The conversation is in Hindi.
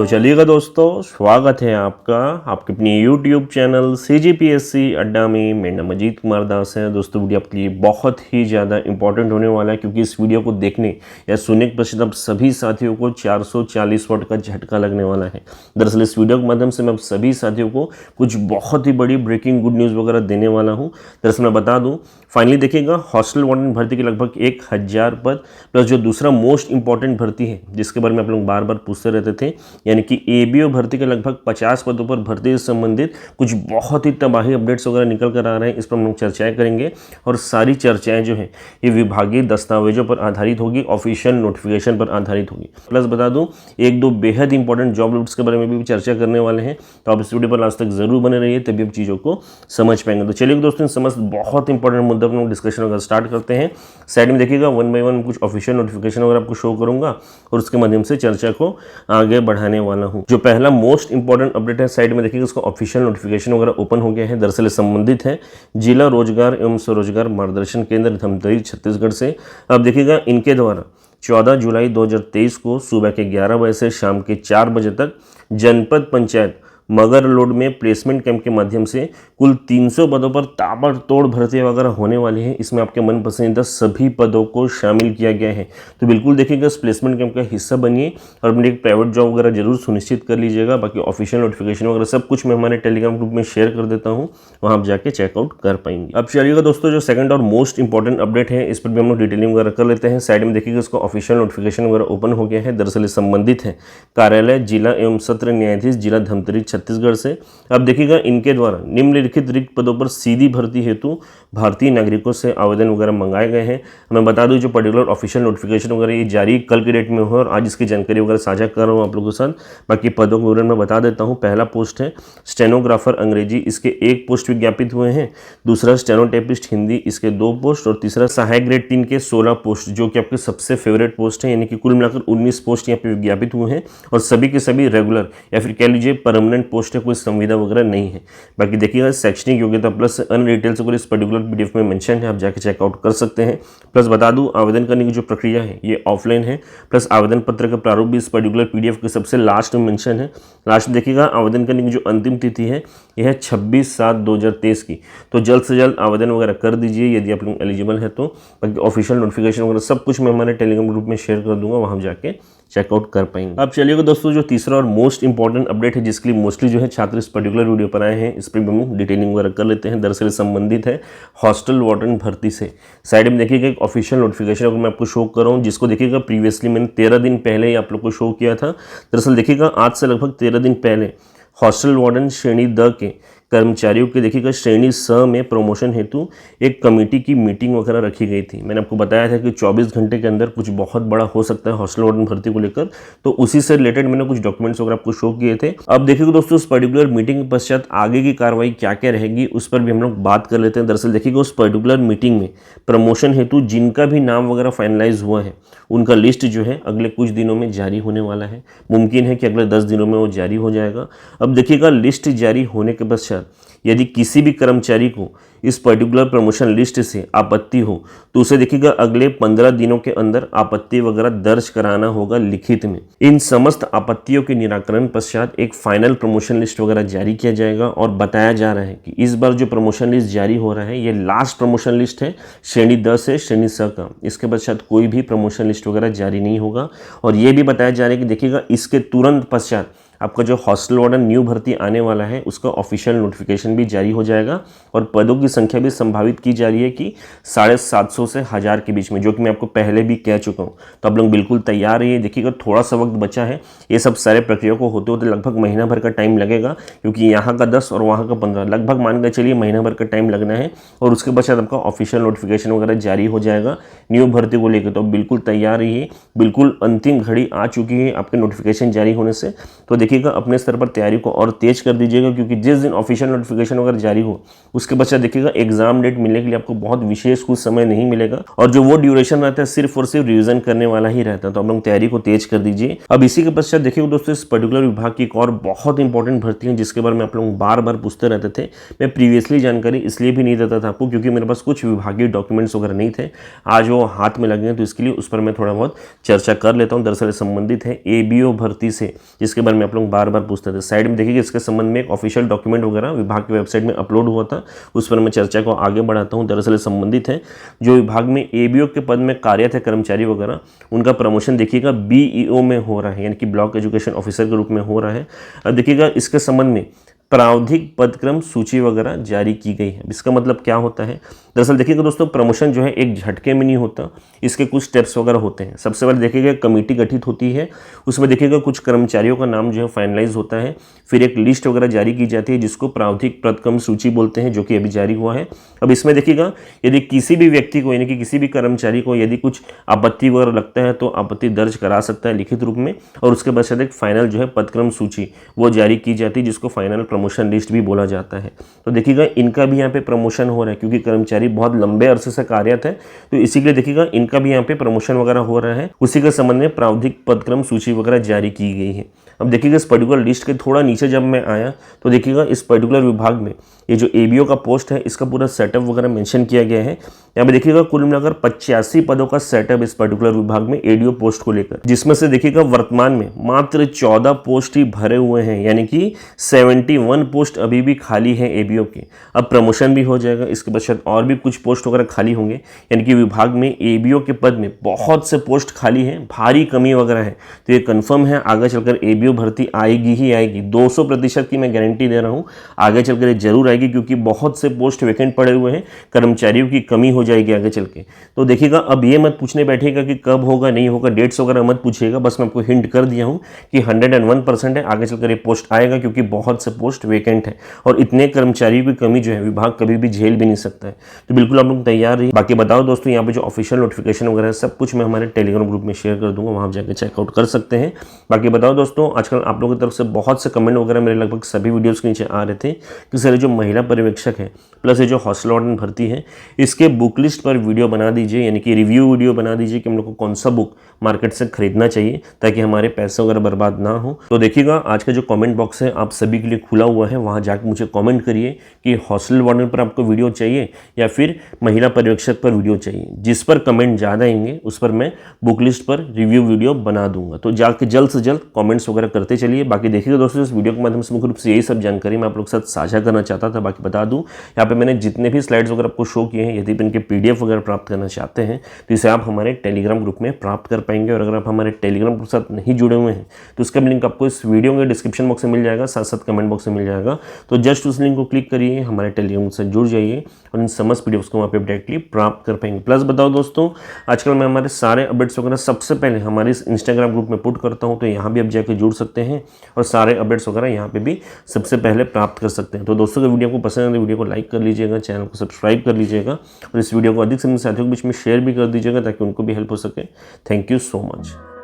तो चलिएगा दोस्तों, स्वागत है आपका आपके अपनी YouTube चैनल CGPSC अड्डा में। मेरा नाम अजीत कुमार दास है। दोस्तों वीडियो आपके लिए बहुत ही ज़्यादा इंपॉर्टेंट होने वाला है, क्योंकि इस वीडियो को देखने या सुनने के पश्चात आप सभी साथियों को 440 वाट का झटका लगने वाला है। दरअसल इस वीडियो के माध्यम से मैं आप सभी साथियों को कुछ बहुत ही बड़ी ब्रेकिंग गुड न्यूज़ वगैरह देने वाला हूँ। दरअसल मैं बता दूँ, फाइनली देखिएगा, हॉस्टल वार्डन भर्ती के लगभग 1000 पद प्लस जो दूसरा मोस्ट इंपॉर्टेंट भर्ती है जिसके बारे में आप लोग बार बार पूछते रहते थे, यानी कि ABO भर्ती के लगभग 50 पदों पर भर्ती से संबंधित कुछ बहुत ही तबाही अपडेट्स वगैरह निकल कर आ रहे हैं। इस पर हम लोग चर्चाएं करेंगे और सारी चर्चाएं जो है ये विभागीय दस्तावेजों पर आधारित होगी, ऑफिशियल नोटिफिकेशन पर आधारित होगी। प्लस बता दूं, एक दो बेहद इंपॉर्टेंट जॉब अपडेट्स के बारे में भी चर्चा करने वाले हैं, तो आप इस वीडियो पर लास्ट तक जरूर बने रहिए, तभी आप चीज़ों को समझ पाएंगे। तो चलिए दोस्तों, समस्त बहुत इंपॉर्टेंट मुद्दा पर डिस्कशन वगैरह स्टार्ट करते हैं। साइड में देखिएगा, 1 बाय 1 कुछ ऑफिशियल नोटिफिकेशन वगैरह आपको शो करूंगा और उसके माध्यम से चर्चा को आगे बढ़ाने वाला हूं। जो पहला मोस्ट इंपॉर्टेंट अपडेट है, साइड में देखिएगा, उसका ऑफिशियल नोटिफिकेशन वगैरह ओपन हो गया है। दरअसल संबंधित है जिला रोजगार एवं स्वरोजगार मार्गदर्शन केंद्र धमतरी छत्तीसगढ़ से। अब देखिएगा, इनके द्वारा 14 जुलाई 2023 को सुबह के 11 बजे से शाम के 4 बजे तक जनपद पंचायत मगरलोड में प्लेसमेंट कैंप के माध्यम से कुल 300 पदों पर ताबड़तोड़ भर्ती वगैरह होने वाली है। इसमें आपके मन पसंदीदा सभी पदों को शामिल किया गया है। तो बिल्कुल देखिएगा, इस प्लेसमेंट कैंप का हिस्सा बनिए और अपनी एक प्राइवेट जॉब वगैरह जरूर सुनिश्चित कर लीजिएगा। बाकी ऑफिशियल नोटिफिकेशन वगैरह सब कुछ मैं हमारे टेलीग्राम ग्रुप में शेयर कर देता हूँ, वहाँ आप जाके चेकआउट कर पाएंगे। अब चलिएगा दोस्तों, जो सेकंड और मोस्ट इंपॉर्टेंट अपडेट है, इस पर भी हम लोग डिटेलिंग वगैरह कर लेते हैं। साइड में देखिएगा, इसका ऑफिशियल नोटिफिकेशन वगैरह ओपन हो गया है। दरअसल संबंधित है कार्यालय जिला एवं सत्र न्यायाधीश जिला धमतरी छत्तीसगढ़ से। अब देखिएगा, इनके द्वारा निम्नलिखित रिक्त पदों पर सीधी भर्ती हेतु भारतीय नागरिकों से आवेदन वगैरह मंगाए गए हैं। मैं बता दूं, जो पर्टिकुलर ऑफिशियल नोटिफिकेशन वगैरह ये जारी कल की डेट में हुआ और आज इसकी जानकारी वगैरह साझा कर रहा हूँ आप लोगों के साथ। बाकी पदों के विवरण में बता देता हूँ। पहला पोस्ट है स्टेनोग्राफर अंग्रेजी, इसके 1 पोस्ट विज्ञापित हुए हैं। दूसरा स्टेनोटाइपिस्ट हिंदी, इसके 2 पोस्ट। और तीसरा सहायक ग्रेड 3 के 16 पोस्ट, जो कि आपके सबसे फेवरेट पोस्ट है, यानी कि कुल मिलाकर 19 पोस्ट यहाँ पे विज्ञापित हुए हैं और सभी के सभी रेगुलर या फिर कह लीजिए परमानेंट पोस्ट है, कोई संविदा वगैरह नहीं है। बाकी देखिएगा, शैक्षणिक योग्यता प्लस अन्य डिटेल्स वगैरह इस पर्टिकुलर PDF में मेंशन है, आप जाके चेकआउट कर सकते हैं। प्लस बता दूं, आवेदन करने की जो प्रक्रिया है ये ऑफलाइन है। प्लस आवेदन पत्र का प्रारूप भी इस पर्टिकुलर PDF के सबसे लास्ट में मेंशन है। लास्ट में देखिएगा, आवेदन करने की जो अंतिम तिथि है यह है 26/7/2023 की। तो जल्द से जल्द आवेदन वगैरह कर दीजिए यदि आप लोग एलिजिबल है तो। बाकी ऑफिशियल नोटिफिकेशन वगैरह सब कुछ मैं हमारे टेलीग्राम ग्रुप में शेयर कर दूंगा, वहाँ जाके चेकआउट कर पाएंगे। अब चलिएगा दोस्तों, जो तीसरा और मोस्ट इंपॉर्टेंट अपडेट है जिसके लिए मोस्टली जो है छात्र इस पर्टिकुलर वीडियो पर आए हैं, इस पर भी हम डिटेलिंग वगैरह कर लेते हैं। दरअसल संबंधित है हॉस्टल वार्डन भर्ती से। साइड में देखिएगा, एक ऑफिशियल नोटिफिकेशन अगर मैं आपको शो कर रहा हूँ, जिसको देखिएगा प्रीवियसली मैंने 13 दिन पहले ही आप लोग को शो किया था। दरअसल देखिएगा, आज से लगभग 13 दिन पहले हॉस्टल वार्डन श्रेणी द के कर्मचारियों के देखिएगा श्रेणी स में प्रमोशन हेतु एक कमेटी की मीटिंग वगैरह रखी गई थी। मैंने आपको बताया था कि 24 घंटे के अंदर कुछ बहुत बड़ा हो सकता है हॉस्टल वार्डन भर्ती को लेकर, तो उसी से रिलेटेड मैंने कुछ डॉक्यूमेंट्स वगैरह आपको शो किए थे। अब देखिएगा दोस्तों, उस पर्टिकुलर मीटिंग के पश्चात आगे की कार्रवाई क्या क्या रहेगी उस पर भी हम लोग बात कर लेते हैं। दरअसल देखिएगा, उस पर्टिकुलर मीटिंग में प्रमोशन हेतु जिनका भी नाम वगैरह फाइनलाइज हुआ है उनका लिस्ट जो है अगले कुछ दिनों में जारी होने वाला है। मुमकिन है कि अगले 10 दिनों में वो जारी हो जाएगा। अब देखिएगा, लिस्ट जारी होने के पश्चात यदि किसी भी कर्मचारी को इस पर्टिकुलर प्रमोशन लिस्ट से आपत्ति हो तो उसे देखिएगा अगले 15 दिनों के अंदर आपत्ति वगैरह दर्ज कराना होगा लिखित में। इन समस्त आपत्तियों के निराकरण पश्चात एक फाइनल प्रमोशन लिस्ट वगैरह जारी किया जाएगा। और बताया जा रहा है कि इस बार जो प्रमोशन लिस्ट जारी हो रहा है ये लास्ट प्रमोशन लिस्ट है श्रेणी 10 से श्रेणी स का। इसके पश्चात कोई भी प्रमोशन लिस्ट वगैरह जारी नहीं होगा। और ये भी बताया जा रहा है कि देखिएगा, इसके तुरंत पश्चात आपका जो हॉस्टल वार्डन न्यू भर्ती आने वाला है उसका ऑफिशियल नोटिफिकेशन भी जारी हो जाएगा। और पदों की संख्या भी संभावित की जा रही है कि 750 से 1000 के बीच में, जो कि मैं आपको पहले भी कह चुका हूँ। तो आप लोग बिल्कुल तैयार रहिए। देखिएगा, थोड़ा सा वक्त बचा है, ये सब सारे प्रक्रिया को होते होते लगभग महीना भर का टाइम लगेगा, क्योंकि यहाँ का 10 और वहाँ का 15 लगभग मान के चलिए महीना भर का टाइम लगना है। और उसके पश्चात आपका ऑफिशियल नोटिफिकेशन वगैरह जारी हो जाएगा न्यू भर्ती को लेकर। तो बिल्कुल तैयार रहिए, बिल्कुल अंतिम घड़ी आ चुकी है आपके नोटिफिकेशन जारी होने से। तो देखिए देखिएगा अपने स्तर पर तैयारी को और तेज कर दीजिएगा, क्योंकि जिस दिन ऑफिशियल नोटिफिकेशन वगैरह जारी हो उसके पश्चात देखिएगा एग्जाम डेट मिलने के लिए आपको बहुत विशेष कुछ समय नहीं मिलेगा, और जो वो ड्यूरेशन रहता है सिर्फ और सिर्फ रिवीजन करने वाला ही रहता है। तो आप लोग तैयारी को तेज कर दीजिए। अब इसी के पश्चात देखिए दोस्तों, इस पर्टिकुलर विभाग की एक और बहुत इंपॉर्टेंट भर्ती है जिसके बारे में आप लोग बार बार पूछते रहते थे। मैं प्रीवियसली जानकारी इसलिए भी नहीं देता था आपको क्योंकि मेरे पास कुछ विभागीय डॉक्यूमेंट्स वगैरह नहीं थे, आज वो हाथ में लगे हैं, तो इसके लिए उस पर मैं थोड़ा बहुत चर्चा कर लेता हूँ। दरअसल संबंधित है एबीओ भर्ती से, जिसके बारे में आप लोग बार बार पूछते थे। साइड में देखिए इसके संबंध में एक ऑफिशियल डॉक्यूमेंट वगैरह विभाग की वेबसाइट में अपलोड हुआ था, उस पर मैं चर्चा को आगे बढ़ाता हूँ। दरअसल संबंधित है जो विभाग में एबीओ के पद में कार्यरत है कर्मचारी वगैरह, उनका प्रमोशन देखिएगा बीईओ में हो रहा है, यानी कि ब्लॉक एजुकेशन ऑफिसर के रूप में हो रहा है। अब देखिएगा इसके संबंध में प्रावधिक पदक्रम सूची वगैरह जारी की गई है। इसका मतलब क्या होता है? दरअसल देखिएगा दोस्तों, प्रमोशन जो है एक झटके में नहीं होता, इसके कुछ स्टेप्स वगैरह होते हैं। सबसे पहले देखिएगा कमेटी गठित होती है, उसमें देखिएगा कुछ कर्मचारियों का नाम जो है फाइनलाइज होता है, फिर एक लिस्ट वगैरह जारी की जाती है जिसको प्रावधिक पदक्रम सूची बोलते हैं, जो कि अभी जारी हुआ है। अब इसमें देखिएगा यदि किसी भी व्यक्ति को यानी कि किसी भी कर्मचारी को यदि कुछ आपत्ति वगैरह लगता है तो आपत्ति दर्ज करा सकता है लिखित रूप में, और उसके बाद एक फाइनल जो है पदक्रम सूची वो जारी की जाती है जिसको फाइनल प्रमोशन लिस्ट भी बोला जाता है। तो देखिएगा इनका भी यहाँ पे प्रमोशन हो रहा है क्योंकि कर्मचारी बहुत लंबे अरसे से कार्यरत है, तो इसीलिए देखिएगा इनका भी यहाँ पे प्रमोशन वगैरह हो रहा है। उसी के संबंध में प्रावधिक पदक्रम सूची वगैरह जारी की गई है। अब देखिएगा इस पर्टिकुलर लिस्ट के थोड़ा नीचे जब मैं आया तो देखिएगा इस पर्टिकुलर विभाग में ये जो एबीओ का पोस्ट है इसका पूरा सेटअप वगैरह मेंशन किया गया है। यहाँ पे देखिएगा कुल मिलाकर 85 पदों का सेटअप इस पर्टिकुलर विभाग में एडीओ पोस्ट को लेकर, जिसमें से देखिएगा वर्तमान में मात्र 14 पोस्ट ही भरे हुए हैं, यानी कि 71 पोस्ट अभी भी खाली है एबीओ के। अब प्रमोशन भी हो जाएगा, इसके पश्चात और भी कुछ पोस्ट वगैरह खाली होंगे, यानी कि विभाग में एबीओ के पद में बहुत से पोस्ट खाली हैं, भारी कमी वगैरह है। तो ये कन्फर्म है आगे चलकर एबीओ भर्ती आएगी ही आएगी, 200% की मैं गारंटी दे रहा हूँ, आगे चलकर ये जरूर आएगी, क्योंकि बहुत से पोस्ट वैकेंट पड़े हुए हैं, कर्मचारियों की कमी हो जाएगी आगे चल के। तो देखिएगा अब ये मत पूछने बैठेगा कि कब होगा नहीं होगा, डेट्स वगैरह मत पूछिएगा, बस मैं आपको हिंट कर दिया हूँ कि 101% है आगे चलकर ये पोस्ट आएगा, क्योंकि बहुत से पोस्ट वैकेंट है और इतने कर्मचारियों की कमी जो है विभाग कभी भी झेल भी नहीं सकता है। तो बिल्कुल आप लोग तैयार रहिए। बाकी बताओ दोस्तों, यहाँ पे जो ऑफिशियल नोटिफिकेशन वगैरह है सब कुछ मैं हमारे टेलीग्राम ग्रुप में शेयर कर दूंगा, वहाँ जाकर चेकआउट कर सकते हैं। बाकी बताओ दोस्तों, आजकल आप लोगों की तरफ से बहुत से कमेंट वगैरह मेरे लगभग सभी वीडियोज़ के नीचे आ रहे थे कि सर जो महिला पर्यवेक्षक है प्लस ये जो हॉस्टल वार्डन भर्ती है इसके बुक लिस्ट पर वीडियो बना दीजिए, यानी कि रिव्यू वीडियो बना दीजिए कि हम लोग को कौन सा बुक मार्केट से खरीदना चाहिए ताकि हमारे पैसे वगैरह बर्बाद ना हो। तो देखिएगा आज का जो कमेंट बॉक्स है आप सभी के लिए खुला हुआ है, वहाँ जाकर मुझे कमेंट करिए कि हॉस्टल वार्डन पर आपको वीडियो चाहिए या फिर महिला पर्यवेक्षक पर वीडियो चाहिए। जिस पर कमेंट ज़्यादा आएंगे उस पर मैं बुक लिस्ट पर रिव्यू वीडियो बना दूंगा। तो जाके जल्द से जल्द कमेंट्स वगैरह करते चलिए। बाकी देखिएगा दोस्तों, इस वीडियो के माध्यम से मुख्य रूप से यही सब जानकारी मैं आप लोग के साथ साझा करना चाहता था। बाकी बता दूं, यहाँ पे मैंने जितने भी स्लाइड्स वगैरह आपको शो किए हैं, यदि इनके पीडीएफ वगैरह प्राप्त करना चाहते हैं तो इसे आप हमारे टेलीग्राम ग्रुप में प्राप्त कर पाएंगे। और अगर आप हमारे टेलीग्राम ग्रुप के साथ नहीं जुड़े हुए हैं तो उसका लिंक आपको इस वीडियो के डिस्क्रिप्शन बॉक्स में मिल जाएगा, साथ साथ कमेंट बॉक्स में मिल जाएगा। तो जस्ट उस लिंक को क्लिक करिए, हमारे टेलीग्राम से जुड़ जाइए और इन समस्त पीडीएफ को वहाँ पे डायरेक्टली प्राप्त कर पाएंगे। प्लस बताओ दोस्तों, आजकल मैं हमारे सारे अपडेट्स वगैरह सबसे पहले हमारे इस इंस्टाग्राम ग्रुप में पुट करता हूँ, तो यहाँ भी आप जाकर जुड़ सकते हैं और सारे अपडेट्स वगैरह यहाँ पे भी सबसे पहले प्राप्त कर सकते हैं। तो दोस्तों, अगर वीडियो को पसंद है तो वीडियो को लाइक कर लीजिएगा, चैनल को सब्सक्राइब कर लीजिएगा और इस वीडियो को अधिक से अधिक साथियों के बीच में शेयर भी कर दीजिएगा ताकि उनको भी हेल्प हो सके। Thank you so much.